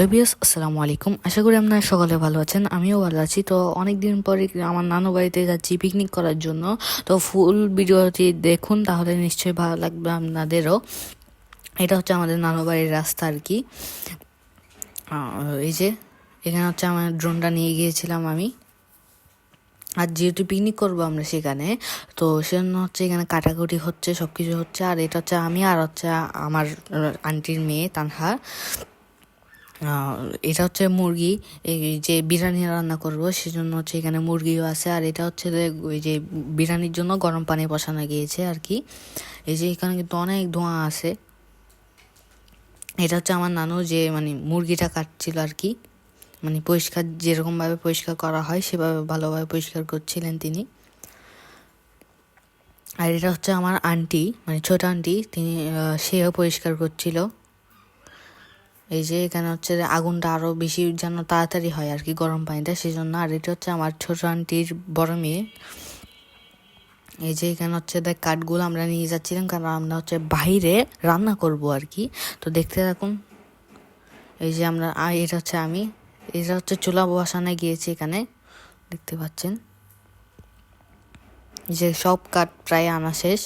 Hello বিয়াস, আসসালামু আলাইকুম। আশা করি আপনারা সকলে ভালো আছেন, আমিও ভালো আছি। তো অনেক দিন পরে আমার নানু বাড়িতে যাচ্ছি পিকনিক করার জন্য। তো ফুল ভিডিওটি দেখুন, তাহলে নিশ্চয়ই ভালো লাগবে আপনাদেরও। এটা হচ্ছে আমাদের নানু বাড়ির রাস্তা আর কি। এই যে এখানে হচ্ছে আমার ড্রোনটা নিয়ে গিয়েছিলাম আমি। আর যেহেতু পিকনিক করবো আমরা সেখানে, তো সেজন্য হচ্ছে এখানে কাটাকুটি হচ্ছে, সব কিছু হচ্ছে। আর এটা হচ্ছে আমি, আর হচ্ছে আমার আন্টির মেয়ে তানহা। এটা হচ্ছে মুরগি, এই যে বিরিয়ানি রান্না করবো সেজন্য হচ্ছে এখানে মুরগিও আছে। আর এটা হচ্ছে ওই যে বিরিয়ানির জন্য গরম পানি বসানো গিয়েছে আর কি। এই যে এখানে কিন্তু অনেক ধোঁয়া আছে। এটা হচ্ছে আমার নানু যে মানে মুরগিটা কাটছিল আর কি, মানে পরিষ্কার যেরকমভাবে পরিষ্কার করা হয় সেভাবে ভালোভাবে পরিষ্কার করছিলেন তিনি। আর এটা হচ্ছে আমার আন্টি, মানে ছোট আন্টি, তিনি সেও পরিষ্কার করছিল। এই যে এখানে হচ্ছে আগুনটা আরো বেশি যেন তাড়াতাড়ি হয় আর কি গরম পানিটা, সেই জন্য। আর এটা হচ্ছে আমার ছোট আন্টির বড় মেয়ে। এই যে এখানে হচ্ছে দেখ কাঠগুলো আমরা নিয়ে যাচ্ছিলাম, কারণ আমরা হচ্ছে বাইরে রান্না করব আর কি। তো দেখতে থাকুন। এই যে আমরা, এটা হচ্ছে আমি, এটা হচ্ছে চুলা বসানো গিয়েছে এখানে, দেখতে পাচ্ছেন। যে সব কাঠ প্রায় আনা শেষ,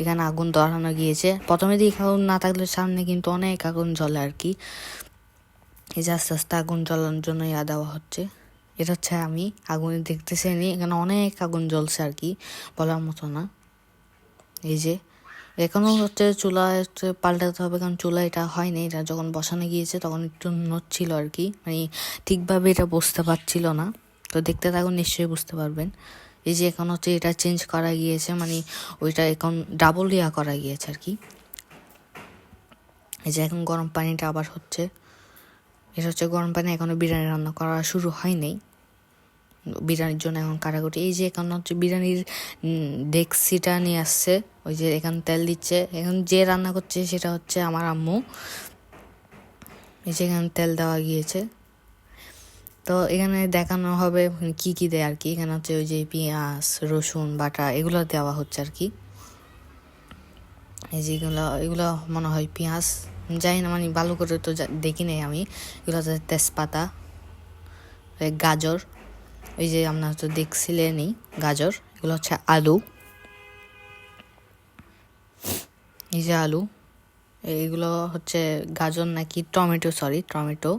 এখানে আগুন ধরানো গিয়েছে। প্রথমে দিকে আগুন না থাকলে সামনে কিন্তু অনেক আগুন জ্বলে আর কি। এই যে আস্তে আস্তে আগুন জ্বলানোর জন্য দেওয়া হচ্ছে। এটা হচ্ছে আমি, আগুনে দেখতেছেনি এখানে অনেক আগুন জ্বলছে আর কি, বলার মতো না। এই যে এখনও হচ্ছে চুলা হচ্ছে পাল্টাতে হবে, কারণ চুলা এটা হয়নি, এটা যখন বসানো গিয়েছে তখন একটু নড়ছিল আর কি, মানে ঠিকভাবে এটা বুঝতে পারছিল না। তো দেখতে থাকুন, নিশ্চয়ই বুঝতে পারবেন। এই যে এখন হচ্ছে এটা চেঞ্জ করা গিয়েছে, মানে ওইটা এখন ডাবল করা গিয়েছে আর কি। এই যে এখন গরম পানিটা আবার হচ্ছে। এটা হচ্ছে গরম পানি, এখনো বিরিয়ানি রান্না করা শুরু হয়নি। বিরিয়ানির জন্য এখন কাটাকুটি। এই যে এখন হচ্ছে বিরিয়ানির ডেক্সিটা নিয়ে আসছে, ওই যে এখানে তেল দিচ্ছে। এখন যে রান্না করছে সেটা হচ্ছে আমার আম্মু। এই যে এখানে তেল দেওয়া গিয়েছে। তো এখানে দেখানো হবে কি কি দেয় আর কি। এখানে হচ্ছে ওই যে পেঁয়াজ, রসুন বাটা এগুলো দেওয়া হচ্ছে আর কি। এই যে এগুলো মনে হয় পেঁয়াজ, জানি না, মানে ভালো করে তো দেখি নাই আমি। এগুলো হচ্ছে তেজপাতা, গাজর, ওই যে আপনার তো দেখছিলেনই গাজর। এগুলো হচ্ছে আলু, এই যে আলু। এইগুলো হচ্ছে গাজর নাকি টমেটো, সরি টমেটো।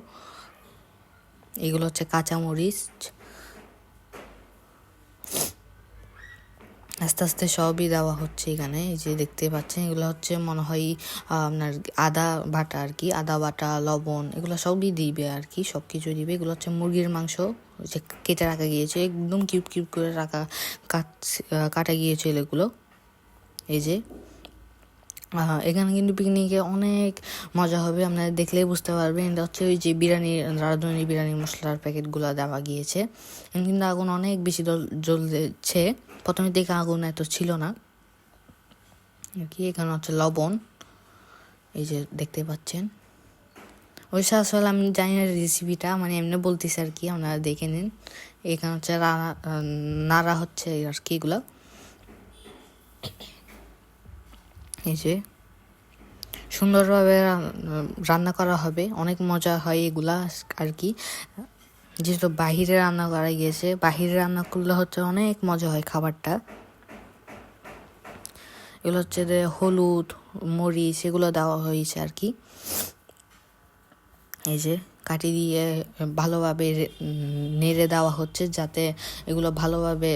এগুলো হচ্ছে কাঁচামরিচ। আস্তে আস্তে সবই দেওয়া হচ্ছে এখানে। এই যে দেখতে পাচ্ছেন, এগুলো হচ্ছে মনে হয় আপনার আদা বাটা আর কি, আদা বাটা, লবণ, এগুলো সবই দিবে আর কি, সব কিছু দিবে। এগুলো হচ্ছে মুরগির মাংস, ওই যে কেটে রাখা গিয়েছে, একদম কিউব কিউব করে কাটা গিয়েছিল এগুলো। এই যে এখানে কিন্তু পিকনিকে অনেক মজা হবে, আপনারা দেখলেই বুঝতে পারবেন। এটা হচ্ছে ওই যে বিরিয়ানি, রাঁধুনি বিরিয়ানি মশলার প্যাকেটগুলো দেওয়া গিয়েছে। কিন্তু আগুন অনেক বেশি জ্বলছে, প্রথমে দেখে আগুন এত ছিল না আর কি। এখানে হচ্ছে লবণ, এই যে দেখতে পাচ্ছেন। ওই আসলে আমি জানি না রেসিপিটা, মানে এমনি বলতেছি আর কি, আপনারা দেখে নিন। এখানে হচ্ছে নাড়া হচ্ছে আর কি এগুলো। এই যে সুন্দরভাবে রান্না করা হবে, অনেক মজা হয় এগুলা আর কি। যেহেতু বাহিরে রান্না করা গিয়েছে, বাহিরে রান্না করলে হচ্ছে অনেক মজা হয় খাবারটা। এগুলো হচ্ছে যে হলুদ, মরিচ এগুলো দেওয়া হয়েছে আর কি। এই যে কাটি দিয়ে ভালোভাবে নেড়ে দেওয়া হচ্ছে, যাতে এগুলো ভালোভাবে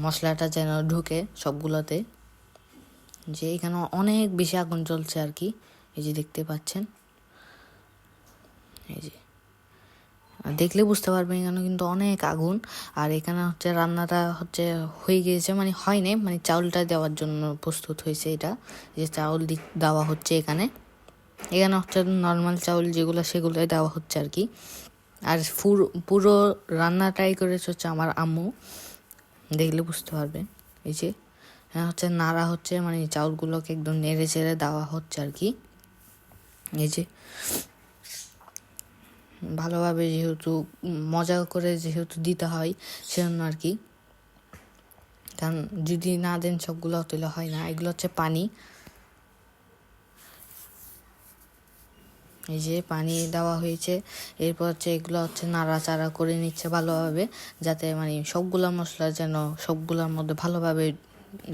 মশলাটা যেন ঢুকে সবগুলোতে। যে এখানে অনেক বেশি আগুন জ্বলছে আর কি, এই যে দেখতে পাচ্ছেন। এই যে দেখলে বুঝতে পারবেন এখানে কিন্তু অনেক আগুন। আর এখানে হচ্ছে রান্নাটা হচ্ছে হয়ে গিয়েছে, মানে হয় নাই, মানে চাউলটা দেওয়ার জন্য প্রস্তুত হয়েছে। এটা যে চাউল দেওয়া হচ্ছে এখানে, এখানে হচ্ছে নর্মাল চাউল যেগুলো সেগুলোই দেওয়া হচ্ছে আর কি। আর পুরো রান্নাটাই করেছে হচ্ছে আমার আম্মু, দেখলে বুঝতে পারবেন। এই যে হচ্ছে নাড়া হচ্ছে, মানে চাউলগুলোকে একদম নেড়ে চেড়ে দেওয়া হচ্ছে আর কি। এই যে ভালোভাবে যেহেতু মজা করে যেহেতু দিতে হয় সেজন্য আর কি, কারণ যদি না দেন সবগুলো তাহলে হয় না। এগুলো হচ্ছে পানি, এই যে পানি দেওয়া হয়েছে, এরপর হচ্ছে এগুলো হচ্ছে নাড়াচাড়া করে নিচ্ছে ভালোভাবে, যাতে মানে সবগুলা মশলা যেন সবগুলোর মধ্যে ভালোভাবে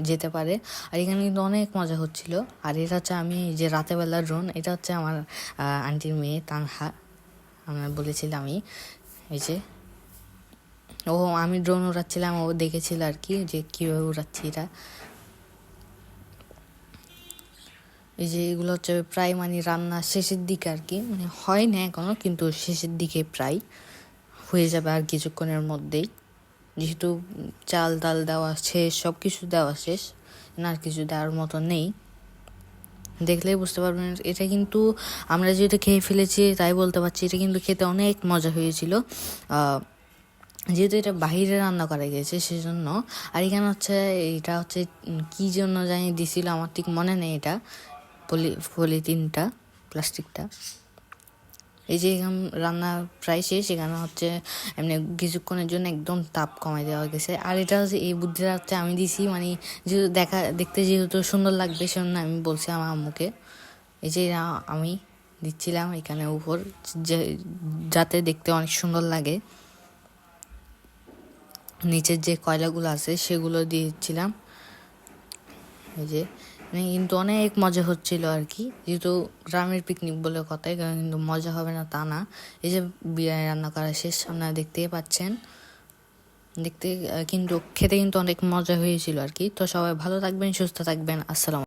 যেতে পারে। আর এখানে কিন্তু অনেক মজা হচ্ছিল। আর এটা হচ্ছে আমি যে রাতের বেলা ড্রোন, এটা হচ্ছে আমার আন্টির মেয়ে তানহা, আমরা বলেছিলাম আমি। এই যে আমি ড্রোন উড়াচ্ছিলাম, ও দেখেছিল আর কি যে কীভাবে উড়াচ্ছি এটা। এই যে এগুলো হচ্ছে প্রায় মানে রান্না শেষের দিকে আর কি, মানে হয় না এখনো, কিন্তু শেষের দিকে প্রায় হয়ে যাবে আর কিছুক্ষণের মধ্যেই, যেহেতু চাল ডাল দেওয়া শেষ, সব কিছু দেওয়া শেষ, না আর কিছু দেওয়ার মতো নেই। দেখলেই বুঝতে পারবেন এটা কিন্তু আমরা যেটা খেয়ে ফেলেছি তাই বলতে পারছি, এটা কিন্তু খেতে অনেক মজা হয়েছিল, যেহেতু এটা বাহিরে রান্না করা গেছে সেজন্য। আর এখানে হচ্ছে এটা হচ্ছে কী জন্য জানি দিছিল, আমার ঠিক মনে নেই, এটা পলিথিনটা, প্লাস্টিকটা। এই যে এখানে রান্না প্রায় শেষ, এখানে হচ্ছে এমনি কিছুক্ষণের জন্য একদম তাপ কমাই দেওয়া গেছে। আর এটা হচ্ছে এই বুদ্ধিটা হচ্ছে আমি দিছি, মানে যেহেতু দেখতে যেহেতু সুন্দর লাগবে সেজন্য আমি বলছি আমার আম্মুকে। এই যে আমি দিচ্ছিলাম এখানে উপর, যাতে দেখতে অনেক সুন্দর লাগে। নিচের যে কয়লাগুলো আছে সেগুলো দিয়েছিলাম। এই যে কিন্তু অনেক মজা হচ্ছিল আর কি, যেহেতু গ্রামের পিকনিক বলে কথাই, কিন্তু মজা হবে না তা না। এই যে বিরিয়ানি রান্না করা শেষ, আপনারা দেখতেই পাচ্ছেন, দেখতে কিন্তু খেতে কিন্তু অনেক মজা হয়েছিল আর কি। তো সবাই ভালো থাকবেন, সুস্থ থাকবেন, আসসালাম।